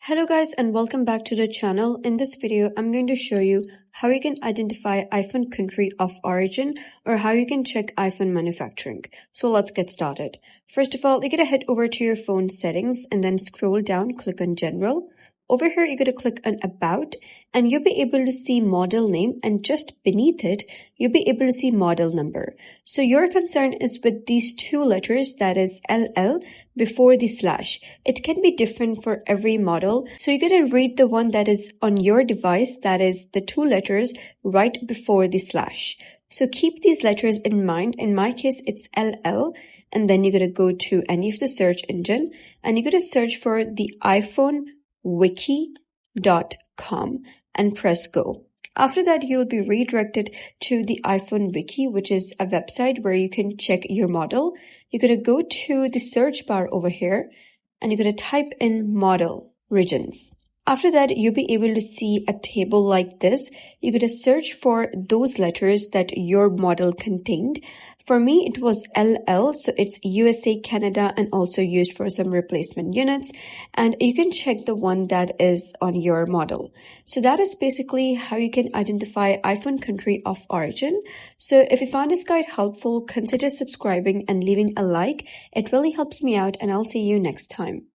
Hello guys and welcome back to the channel. In this video, I'm going to show you how you can identify iPhone country of origin or how you can check iPhone manufacturing. So let's get started. First of all, you're going to head over to your phone settings and then scroll down, click on general. Over here, you're going to click on about and you'll be able to see model name, and just beneath it, you'll be able to see model number. So your concern is with these two letters, that is LL before the slash. It can be different for every model. So you're going to read the one that is on your device, that is the two letters right before the slash. So keep these letters in mind. In my case, it's LL. And then you're going to go to any of the search engine and you're going to search for the iPhone wiki.com and press go. After that, you'll be redirected to the iPhone Wiki, which is a website where you can check your model. You're going to go to the search bar over here and you're going to type in model regions. After that, you'll be able to see a table like this. You're going to search for those letters that your model contained. For me, it was LL, so it's USA, Canada, and also used for some replacement units. And you can check the one that is on your model. So that is basically how you can identify iPhone country of origin. So if you found this guide helpful, consider subscribing and leaving a like. It really helps me out, and I'll see you next time.